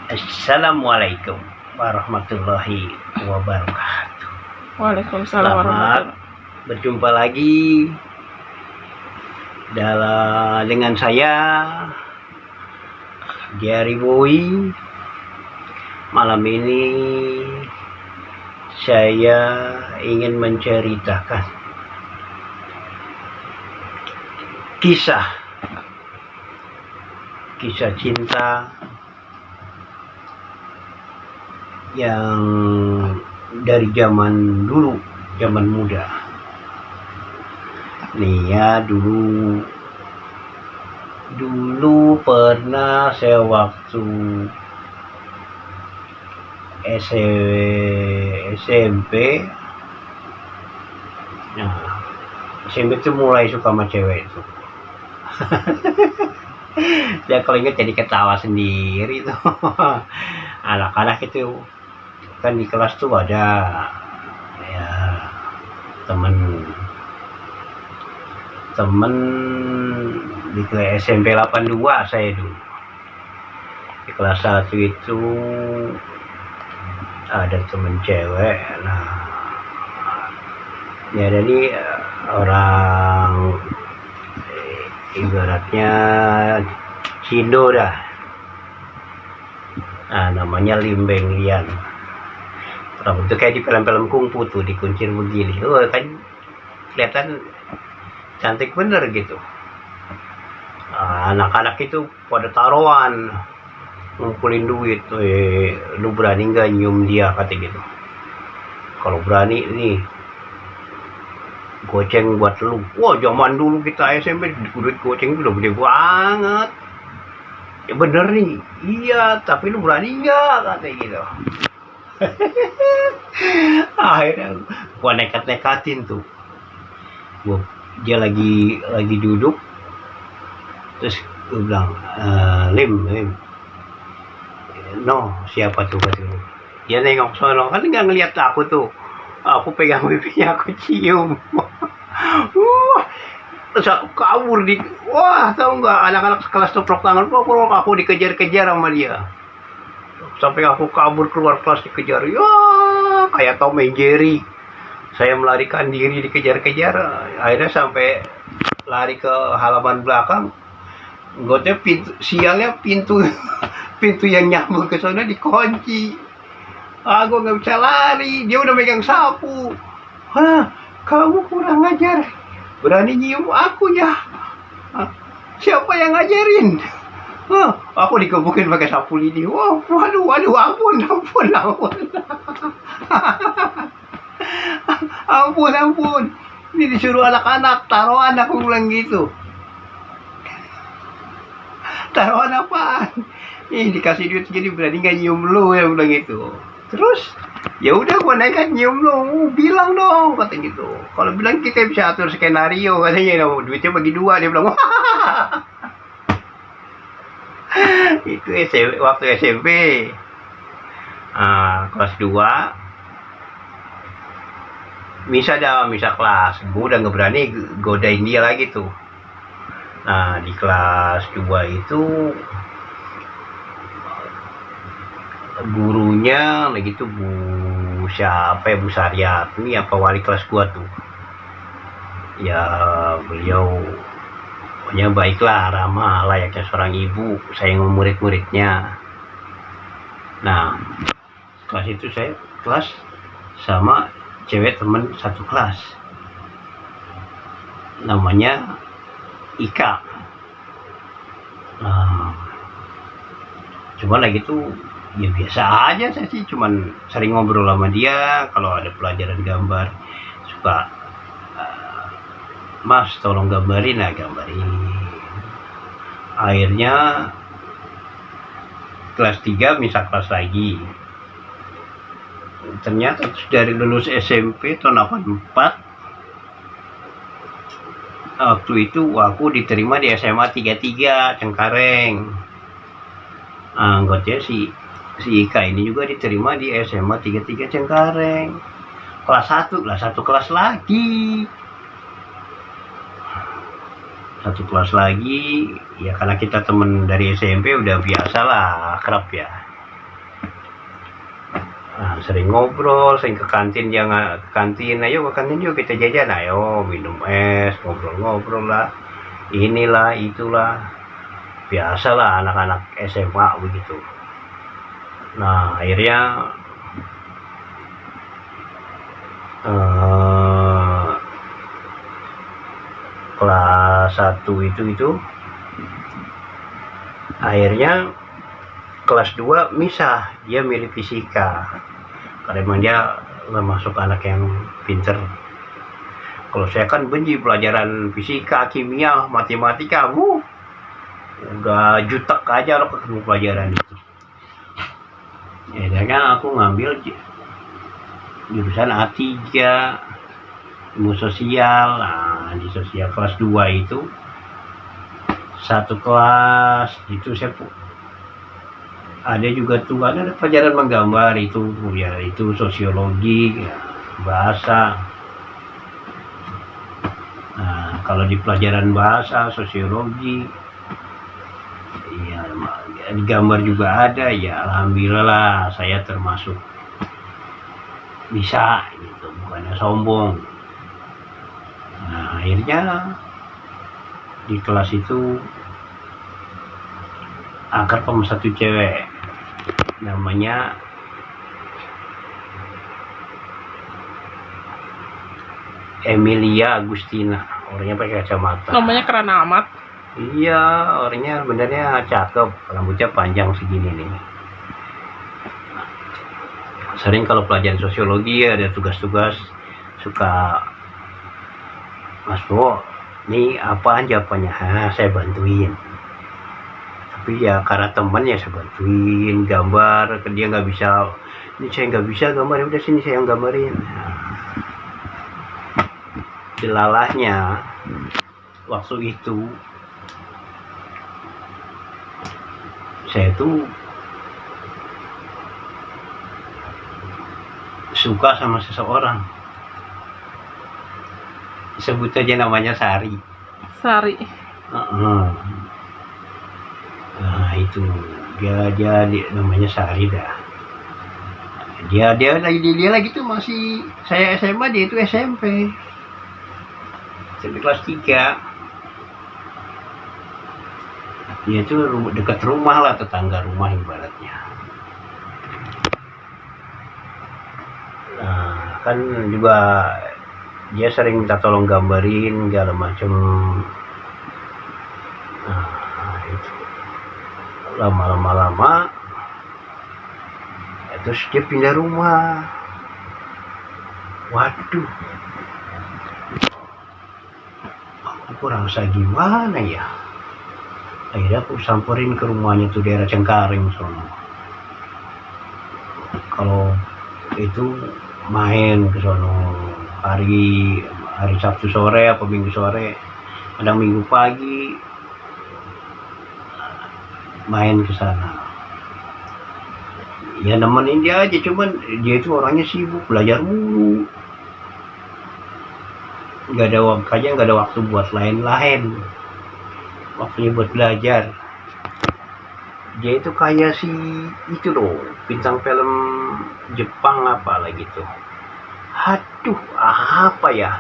Assalamualaikum warahmatullahi wabarakatuh. Waalaikumsalam Selamat warahmatullahi. berjumpa lagi dengan saya Gary Boy. Malam ini saya ingin menceritakan kisah cinta yang dari zaman dulu, zaman muda. Nih ya, dulu pernah saya waktu SMP. Nah, SMP tuh mulai suka sama cewek itu. Ya kalau ingat jadi ketawa sendiri tuh. Anak-anak itu kan di kelas tuh ada ya temen di kelas SMP 82 saya dulu. Di kelas 1 itu ada temen cewek. Nah ya jadi orang ibaratnya Cindo dah. Nah namanya Limbeng Lian. Itu kayak di film-film kungfu tuh, dikuncir begini. Kan kelihatan cantik bener gitu. Anak-anak itu pada taruhan ngumpulin duit. Lu berani nggak nyium dia, kata gitu. Kalau berani nih goceng buat lu. Wah, zaman dulu kita SMP duit goceng udah gede banget. Ya bener nih, iya, tapi lu berani nggak, kata gitu. Akhirnya gua nekat-nekatin tuh. Dia lagi duduk, terus gua bilang, Lim, no, siapa tuh, kata lu. Dia nengok sono, kan nggak ngeliat aku tuh. Aku pegang pipinya, aku cium. Terus aku kabur tahu nggak, anak-anak kelas tuplok tangan, aku dikejar-kejar sama dia. Sampai aku kabur keluar kelas dikejar, ya kayak Tom and Jerry. Saya melarikan diri dikejar-kejar, akhirnya sampai lari ke halaman belakang. Gotnya sialnya pintu yang nyambung ke sana dikunci. Gue nggak bisa lari, dia udah megang sapu. Kamu kurang ajar, berani nyium aku ya? Siapa yang ngajarin? Aku dikebukin pakai sapu lidi. Waduh, ampun. Ampun. Ini disuruh anak-anak taruhan, aku bilang gitu. Taruhan apaan? Ini dikasih duit jadi berani nggak nyium lu, ya bilang gitu. Terus ya udah, gua nekat nyium lu, bilang dong, kata gitu. Kalau bilang kita bisa atur skenario, katanya, duitnya bagi dua, dia bilang. Itu waktu SMP. Kelas 2 misa kelas. Gue udah nggak berani godain dia lagi tuh. Nah di kelas 2 itu gurunya lagi tuh Bu Saryatni, apa wali kelas gua tuh. Ya beliau pokoknya baiklah, ramah, layaknya seorang ibu sayang murid-muridnya. Nah kelas itu saya kelas sama cewek temen satu kelas, namanya Ika. Cuman lagi tuh ya biasa aja, saya sih cuman sering ngobrol sama dia kalau ada pelajaran gambar, suka Mas tolong gambarin. Akhirnya kelas 3 misal kelas lagi. Ternyata dari lulus SMP tahun 84, waktu itu aku diterima di SMA 33 Cengkareng. Anggotnya si Ika ini juga diterima di SMA 33 Cengkareng. Kelas 1 lah, satu kelas lagi. Satu kelas lagi, ya karena kita temen dari SMP udah biasa lah, akrab ya. Nah, sering ngobrol, sering ke kantin, dia nggak ke kantin, ayo ke kantin yuk kita jajan, ayo minum es, ngobrol-ngobrol lah, inilah itulah, biasalah anak-anak SMA begitu. Nah akhirnya eh, kelas 1 itu akhirnya kelas 2 misah, dia milih fisika karena emang dia nggak masuk anak yang pinter. Kalau saya kan benci pelajaran fisika, kimia, matematika, udah jutek aja lo ketemu pelajaran itu. Ya kan aku ngambil jurusan A3, ilmu sosial. Nah di sosial kelas 2 itu satu kelas itu saya ada juga tuh, ada pelajaran menggambar itu ya, itu sosiologi ya, bahasa. Nah kalau di pelajaran bahasa sosiologi ya di gambar juga ada, ya alhamdulillah lah saya termasuk bisa gitu, bukannya sombong. Nah akhirnya di kelas itu akrab sama satu cewek namanya Emilia Agustina, orangnya pakai kacamata. Namanya keren amat. Iya, orangnya sebenarnya cakep, rambutnya panjang segini nih. Sering kalau pelajaran sosiologi ada tugas-tugas suka, Mas Bo, ini apa jawabannya? Saya bantuin. Tapi ya karena teman ya saya bantuin gambar, dia nggak bisa, ini saya nggak bisa gambar, udah sini saya yang gambarin. Dilalahnya waktu itu saya tuh suka sama seseorang, sebut aja namanya Sari. Nah itu dia namanya Sari dah. Dia lagi tuh masih, saya SMA, dia itu SMP kelas 3. Dia tuh dekat rumah lah, tetangga rumah ibaratnya. Nah kan juga dia sering minta tolong gambarin segala macem. Nah itu lama terus dia pindah rumah. Waduh, aku rasa gimana ya, akhirnya aku samperin ke rumahnya tuh, daerah Cengkareng sono. Kalau itu main ke sono hari Sabtu sore apa Minggu sore, kadang Minggu pagi main ke sana. Ya nemenin dia aja, cuman dia itu orangnya sibuk belajar mulu, nggak ada waktu buat lain-lain, waktunya buat belajar. Dia itu kayak si itu loh, bintang film Jepang apalah gitu. Aduh, apa ya,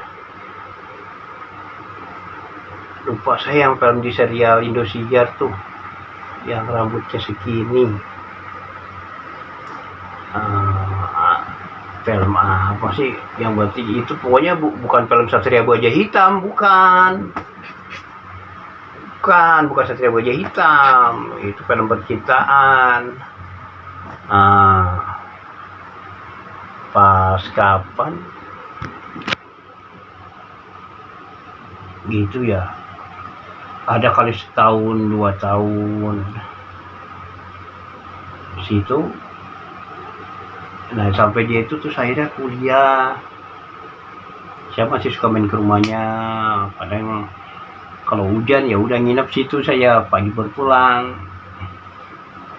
lupa saya, yang film di serial Indosiar tuh, yang rambutnya segini. Film apa sih yang berarti itu, pokoknya bukan film Satria Baja Hitam, bukan Satria Baja Hitam, itu film percintaan. Pas kapan gitu ya, ada kali setahun 2 tahun situ. Nah sampai dia itu tuh akhirnya kuliah, saya masih suka main ke rumahnya. Kadang kalau hujan ya udah nginep situ, saya pagi berpulang.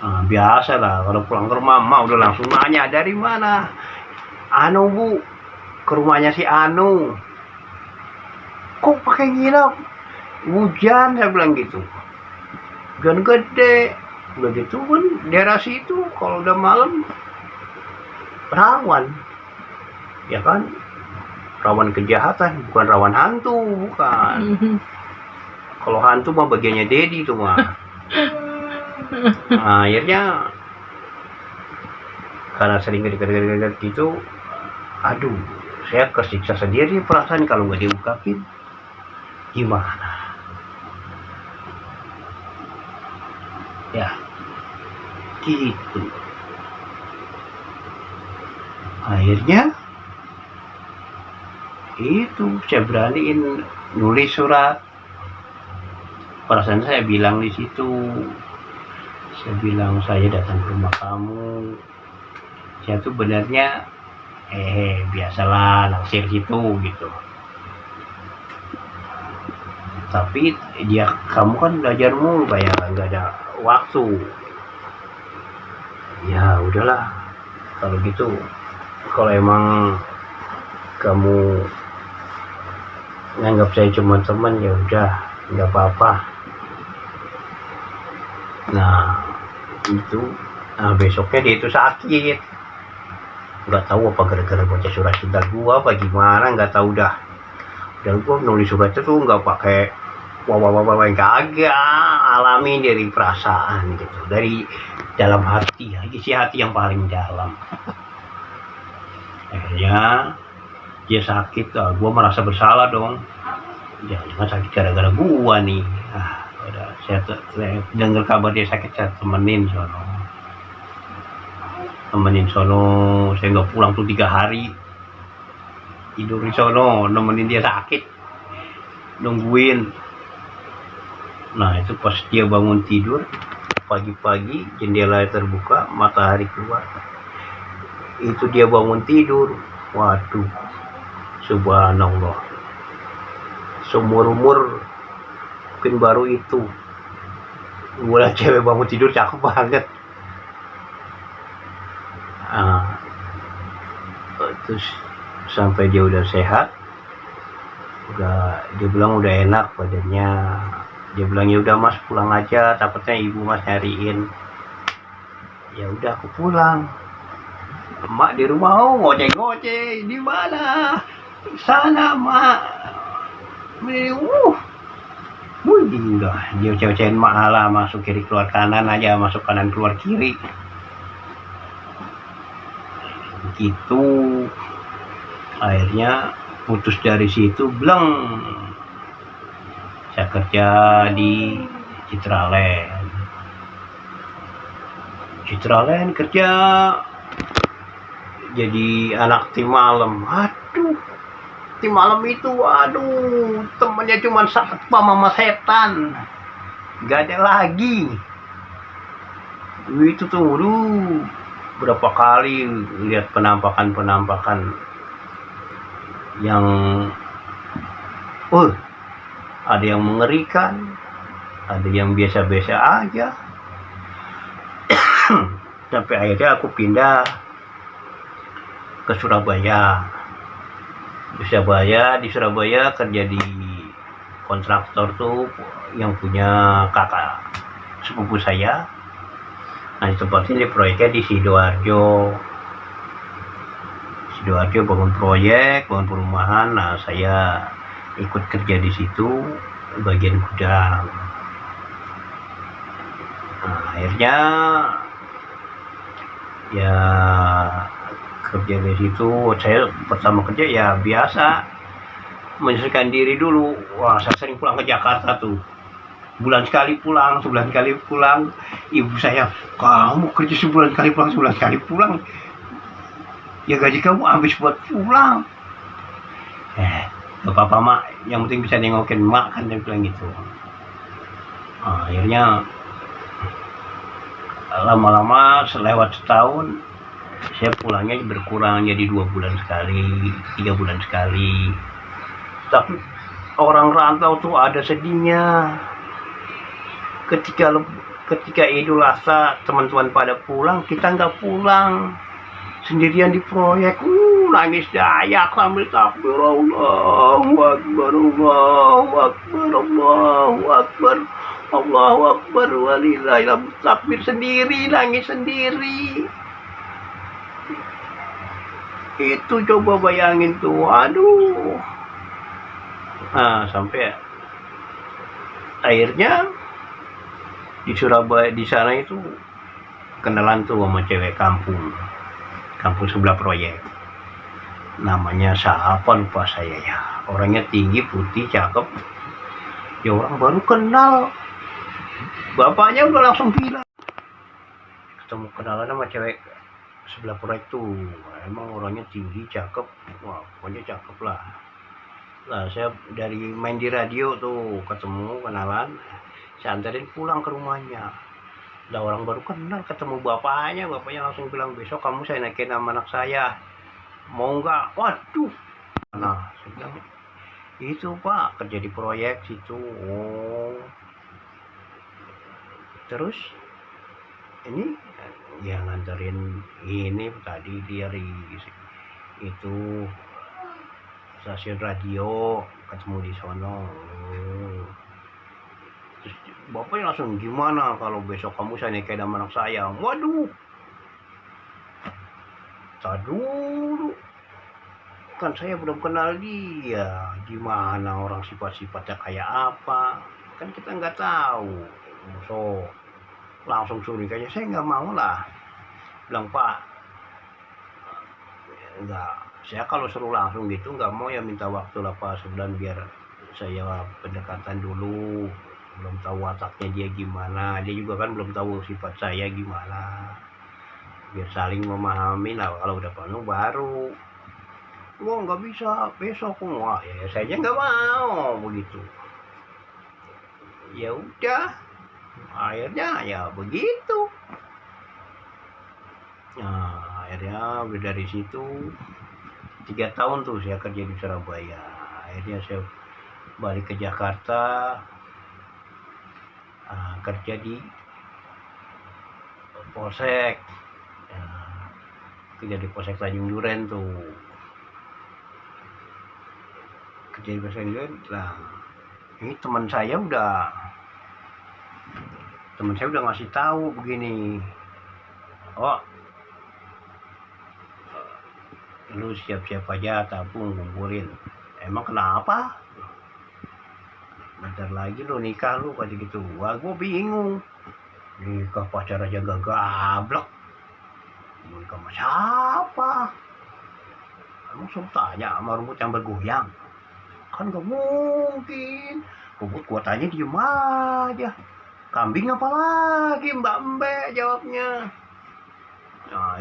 Nah, biasa lah kalau pulang ke rumah udah langsung nanya, dari mana? Anu Bu, ke rumahnya si Anu. Kok pakai nginep? Hujan, saya bilang gitu. Hujan gede, udah gitu kan daerah situ kalau udah malam rawan, ya kan, rawan kejahatan, bukan rawan hantu, bukan. Kalau hantu mah bagiannya Dedi tuh mah. Nah, akhirnya karena sering gede gitu, aduh, saya kesiksa sendiri perasaan kalau nggak diungkapin gimana ya, gitu. Akhirnya itu saya beraniin nulis surat. Perasaan saya bilang di situ, saya bilang saya datang ke rumah kamu, saya tuh benarnya biasalah naksir situ gitu. Tapi kamu kan belajar mulu, kayak nggak ada waktu. Ya udahlah, kalau gitu, kalau emang kamu nganggap saya cuma teman, ya udah, nggak apa-apa. Nah itu, besoknya dia itu sakit, nggak tahu apa gara-gara baca surat cinta gua apa gimana, nggak tahu dah. Dan gua nulis surat itu nggak pakai wah kagak, alami dari perasaan gitu, dari dalam hati, isi hati yang paling dalam. Akhirnya dia sakit, gua merasa bersalah dong, jangan sakit gara-gara gua nih. Udah, saya dengar kabar dia sakit, saya temenin sono, saya nggak pulang tuh 3 hari, tidur di sono nemenin dia sakit, nungguin. Nah itu pas dia bangun tidur pagi-pagi, jendela terbuka, matahari keluar, itu dia bangun tidur. Waduh, subhanallah, seumur umur mungkin baru itu gua cewek bangun tidur cakep banget. Terus sampai dia udah sehat, dia bilang udah enak badannya. Dia bilang ya udah mas pulang aja, takutnya ibu mas nyariin. Ya udah aku pulang. Emak di rumah ngoceh-ngoceh, di mana? Sana mak. Udah, dia cewek-cewekin mak, ala masuk kiri keluar kanan aja, masuk kanan keluar kiri. Gitu. Akhirnya putus dari situ, bleng. Saya kerja di Citraland kerja jadi anak tim malam. Aduh, tim malam itu, aduh, temennya cuma satpam sama setan, gak ada lagi. Itu tuh, berapa kali lihat penampakan yang ada yang mengerikan, ada yang biasa-biasa aja. Sampai akhirnya aku pindah ke Surabaya. Di Surabaya kerja di kontraktor tuh yang punya kakak sepupu saya. Nah, tempatnya di proyeknya di Sidoarjo bangun perumahan. Nah, saya ikut kerja di situ bagian gudang. Nah, akhirnya ya kerja di situ. Saya pertama kerja ya biasa menyesuaikan diri dulu. Wah, saya sering pulang ke Jakarta tuh, sebulan sekali pulang. Ibu saya, kamu kerja sebulan sekali pulang, ya gaji kamu habis buat pulang. Gak apa-apa mak, yang penting bisa nengokin mak, kan dia bilang gitu. Akhirnya lama-lama selewat setahun, saya pulangnya berkurang jadi 2 bulan sekali, 3 bulan sekali. Tapi orang rantau tuh ada sedihnya. Ketika Idul Adha teman-teman pada pulang, kita nggak pulang, sendirian di proyek. Nangis dayak sambil takbir, Allahu Akbar, Allahu Akbar, Allahu Akbar, Allahu Akbar, walillahilhamd. Takbir sendiri, nangis sendiri. Itu coba bayangin tuh, aduh. Nah, sampai akhirnya di Surabaya di sana itu kenalan tuh sama cewek kampung sebelah proyek. Namanya siapa lupa saya ya. Orangnya tinggi, putih, cakep. Ya orang baru kenal. Bapaknya udah langsung bilang. Ketemu kenalan sama cewek sebelah proyek tuh. Emang orangnya tinggi, cakep. Wah, pokoknya cakep lah. Nah, saya dari main di radio tuh ketemu kenalan. Saya anterin pulang ke rumahnya. Lah orang baru kenal ketemu bapaknya langsung bilang besok kamu saya naikin sama anak saya. Mau nggak? Waduh. Nah, saya bilang itu Pak kerja di proyek situ. Oh. Terus ini ya nganterin ini tadi dari itu stasiun radio ketemu di sono. Oh. Terus bapaknya langsung gimana kalau besok kamu saya nikahin sama anak saya. Waduh. Tak dulu. Kan saya belum kenal dia. Gimana orang sifat-sifatnya kayak apa. Kan kita nggak tahu. So, langsung suriganya saya nggak mau lah. Bilang Pak, nggak. Saya kalau suruh langsung gitu nggak mau ya minta waktu lah Pak sebulan biar saya pendekatan dulu. Belum tahu wataknya dia gimana. Dia juga kan belum tahu sifat saya gimana. Biar saling memahami lah kalau udah penuh baru. Wah nggak bisa besok. Wah ya saya nggak mau begitu. Ya udah akhirnya ya begitu. Nah akhirnya udah dari situ 3 tahun tuh saya kerja di Surabaya. Akhirnya saya balik ke Jakarta, kerja di Polsek. Nah, kerja di Polsek Tanjung Duren tuh. Kerja di Polsek Tanjung Duren. Nah, ini teman saya udah ngasih tahu begini. Oh, lu siap-siap aja tabung kumpulin. Emang kenapa? Bentar lagi lu nikah lu kayak gitu. Wah, gue bingung. Nikah pacar aja gak gablek. Nikah sama siapa? Emang suruh tanya sama rumput yang bergoyang? Kan gak mungkin. Rumput gua tanya diem aja. Kambing apa lagi mbak jawabnya. Nah,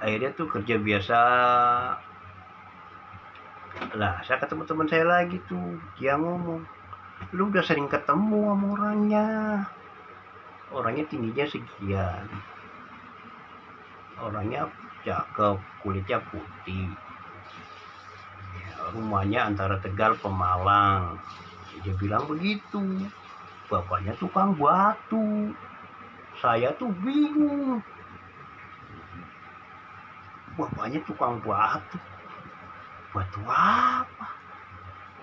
akhirnya tuh kerja biasa lah. Saya ketemu teman saya lagi tuh, dia ngomong lu udah sering ketemu sama orangnya tingginya sekian, orangnya cakep, kulitnya putih, rumahnya antara Tegal Pemalang. Dia bilang begitu. Bapaknya tukang batu. Saya tuh bingung. Bapaknya tukang batu. Batu apa?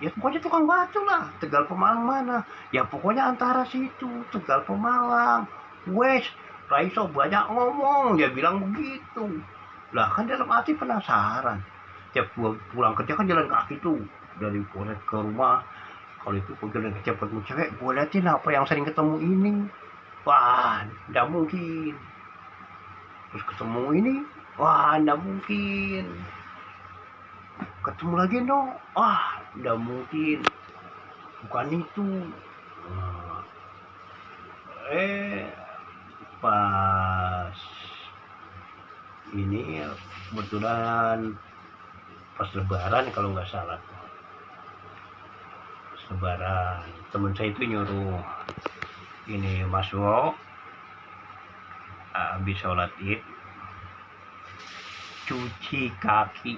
Ya pokoknya tukang batu lah. Tegal Pemalang mana? Ya pokoknya antara situ. Tegal Pemalang. Wes, Raiso banyak ngomong. Dia bilang begitu. Lah kan dalam hati penasaran. Tiap pulang kerja kan jalan kaki tuh. Dari Polsek ke rumah. Kalau itu jalan kerja ketemu cewek. Gue liatin apa yang sering ketemu ini. Wah, tidak mungkin. Terus ketemu ini. Wah, tidak mungkin. Ketemu lagi no. Wah, tidak mungkin. Bukan itu. Nah, pas ini kebetulan pas lebaran kalau nggak salah, pas lebaran teman saya itu nyuruh ini masuk habis sholat id cuci kaki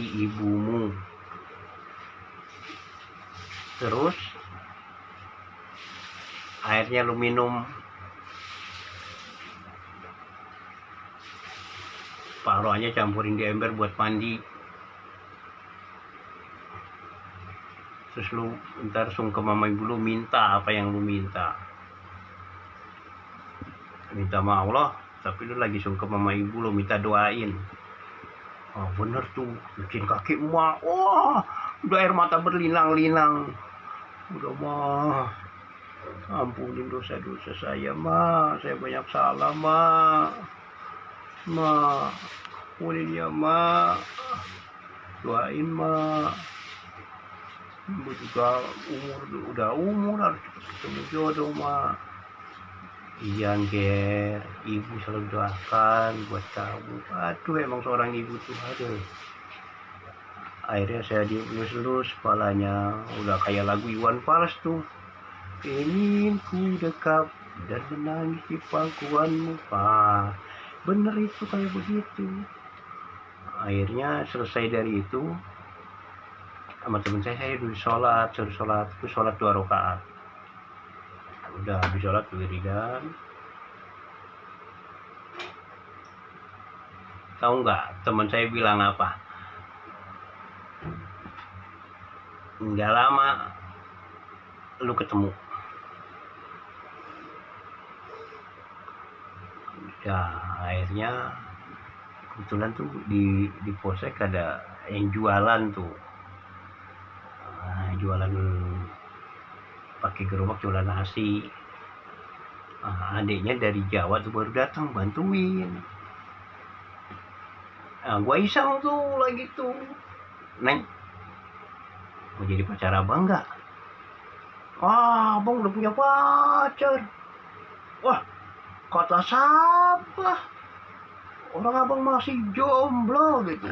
ibumu, terus airnya lu minum, paruannya campurin di ember buat mandi, terus lu ntar sungkem sama ibu lu minta apa yang lu minta. minta sama Allah, tapi lu lagi sungkem sama ibu lo, minta doain. Oh bener tuh, bikin kaki emak, wah udah air mata berlinang-linang. Udah mah, ampunin dosa-dosa saya mah, saya banyak salah mah. Mah, ampunin ya mah, doain mah. Ibu juga umur harus cepet ketemu jodoh mah. Iya Ger, ibu selalu doakan buat kamu. Aduh emang seorang ibu tuh aduh. Akhirnya saya dielus-elus kepalanya, udah kayak lagu Iwan Fals tuh. Ingin ku dekap dan menangis di pangkuanmu, Pak. Bener itu kayak begitu. Akhirnya selesai dari itu, sama temen saya dulu suruh sholat itu sholat 2 rakaat. Udah habis sholat wiridan. Tahu nggak teman saya bilang apa? Nggak lama lu ketemu. Ya akhirnya kebetulan tuh di polsek ada yang jualan tuh. Jualan pakai gerobak jualan nasi. Adiknya dari Jawa tuh baru datang bantuin. Gua iseng tuh lagi tuh, Neng mau jadi pacar abang nggak? Abang udah punya pacar. Wah, kata siapa? Orang abang masih jomblo gitu,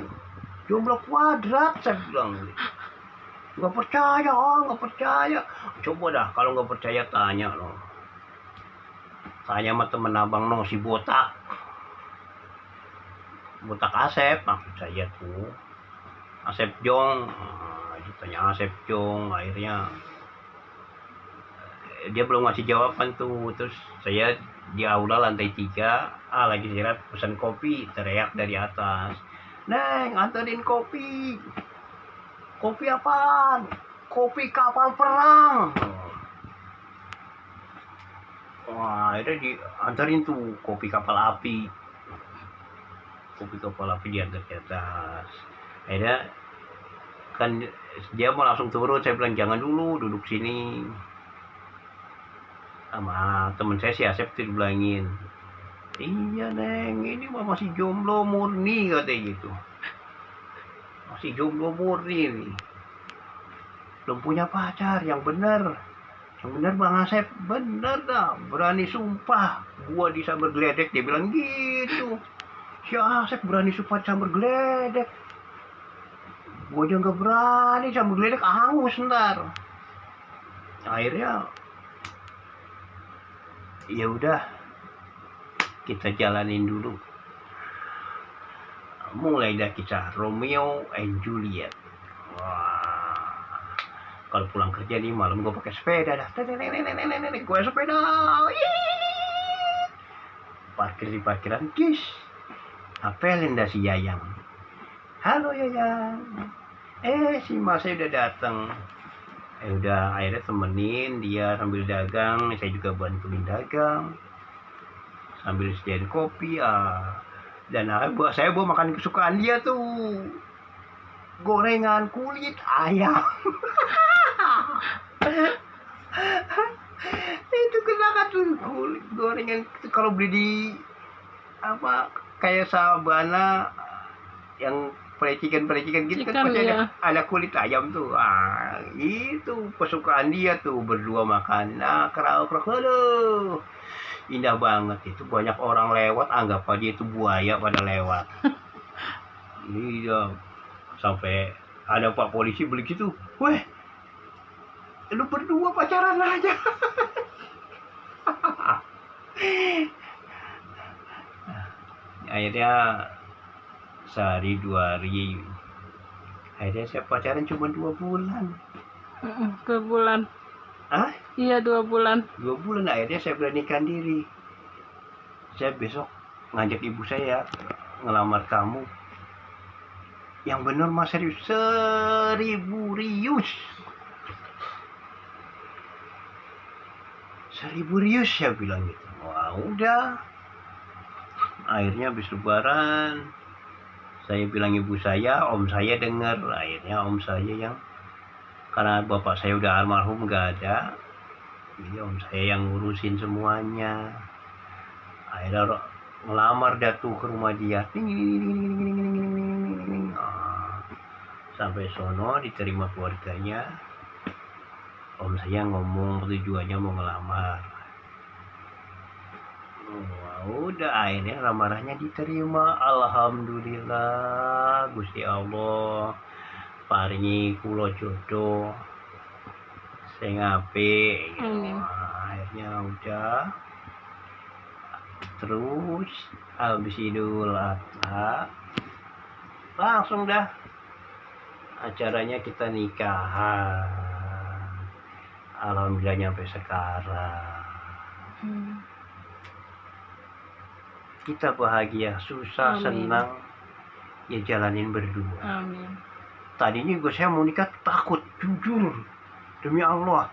jomblo kuadrat, saya bilang gitu. Nggak percaya, nggak percaya. Coba dah kalau nggak percaya tanya loh. Tanya sama temen abang no, si botak Asep, maksud saya tuh Asep Jong. Ditanya Asep Jong, akhirnya dia belum ngasih jawaban tuh. Terus saya di aula lantai 3, lagi istirahat pesan kopi, teriak dari atas, Neng anterin kopi. Kopi apaan? Kopi kapal perang. Wah, akhirnya diantarin tuh kopi kapal api. Kopi kapal api diantar ke atas. Akhirnya kan dia mau langsung turun, saya bilang jangan dulu, duduk sini. Sama temen saya si Asep tuh dibilangin, iya Neng, ini mah masih jomblo murni katanya gitu. Masih jomblo murni nih. Belum punya pacar yang bener. Yang bener Bang Asep, bener dah, berani sumpah gua disambar geledek, dia bilang gitu. Si Asep berani sumpah sambar geledek, gua aja nggak berani sambar geledek, angus ntar. Akhirnya ya udah, kita jalanin dulu. Mulai dah kisah Romeo and Juliet. Wah, kalau pulang kerja nih malam gue pakai sepeda dah, gue sepeda, parkir di parkiran, kis, apelin dah si Yayang, halo Yayang, si Mas udah datang. Udah akhirnya temenin dia sambil dagang, saya juga bantuin dagang sambil sediain kopi. Dan saya bawa makan kesukaan dia tuh, gorengan kulit ayam. Itu kenapa tuh kulit gorengan itu kalau beli di apa kayak Sabana yang perecikan gitu kan pasti ada kulit ayam tuh. Itu kesukaan dia tuh, berdua makan. Kerok aduh, indah banget itu. Banyak orang lewat anggap aja itu buaya pada lewat. Iya, sampai ada Pak Polisi beli gitu, weh lu berdua pacaran aja. Akhirnya sehari 2 hari, akhirnya saya pacaran cuma 2 bulan. 2 bulan. Iya 2 bulan. 2 bulan akhirnya saya beranikan diri. Saya besok ngajak ibu saya ngelamar kamu. Yang bener mas, serius, 1000 rius. 1000 rius saya bilang gitu. Wah udah, Akhirnya habis lebaran saya bilang ibu saya, om saya dengar. Akhirnya om saya yang, karena bapak saya udah almarhum nggak ada, jadi om saya yang ngurusin semuanya. Akhirnya ngelamar dah tuh ke rumah dia. Sampai sono diterima keluarganya. Om saya ngomong tujuannya mau ngelamar. Udah akhirnya lamarannya diterima. Alhamdulillah Gusti Allah paringi kula jodoh sing apik gitu. Akhirnya udah, terus habis Idul Adha langsung dah acaranya kita nikahan. Alhamdulillah nyampe sekarang. Kita bahagia, susah, senang, ya jalanin berdua. Amin. Tadinya juga saya mau nikah takut, jujur. Demi Allah.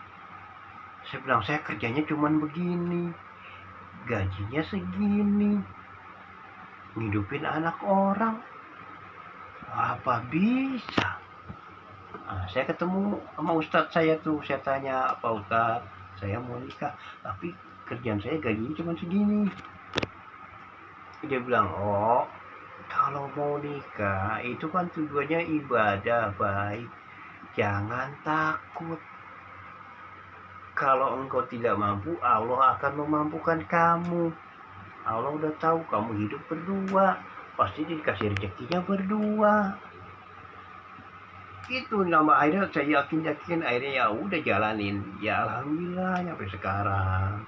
Saya bilang, saya kerjanya cuman begini. Gajinya segini. Ngidupin anak orang. Apa bisa? Nah, saya ketemu sama ustadz saya tuh. Saya tanya, Pak Ustadz, saya mau nikah. Tapi kerjaan saya gajinya cuman segini. Dia bilang, oh kalau mau nikah itu kan tujuannya ibadah baik, jangan takut. Kalau engkau tidak mampu, Allah akan memampukan kamu. Allah udah tahu kamu hidup berdua, pasti dikasih rezekinya berdua. Itu nama akhirnya saya yakin akhirnya ya udah jalanin. Ya alhamdulillah sampai sekarang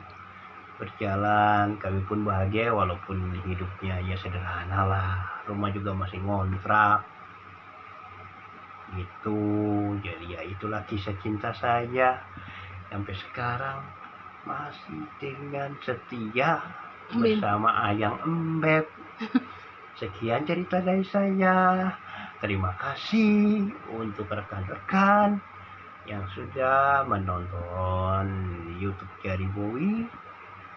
berjalan, kami pun bahagia walaupun hidupnya ya sederhana lah, rumah juga masih ngontrak gitu. Jadi ya itulah kisah cinta saya sampai sekarang, masih dengan setia bersama Ayang Embeb. Sekian cerita dari saya. Terima kasih untuk rekan-rekan yang sudah menonton YouTube Jari Bowie.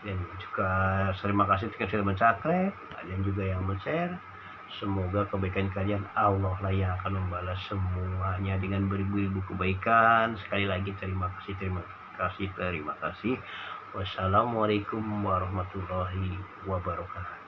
Dan juga terima kasih yang sudah men-subscribe, dan juga yang men-share. Semoga kebaikan kalian Allah lah yang akan membalas semuanya dengan beribu-ribu kebaikan. Sekali lagi terima kasih. Wassalamualaikum warahmatullahi wabarakatuh.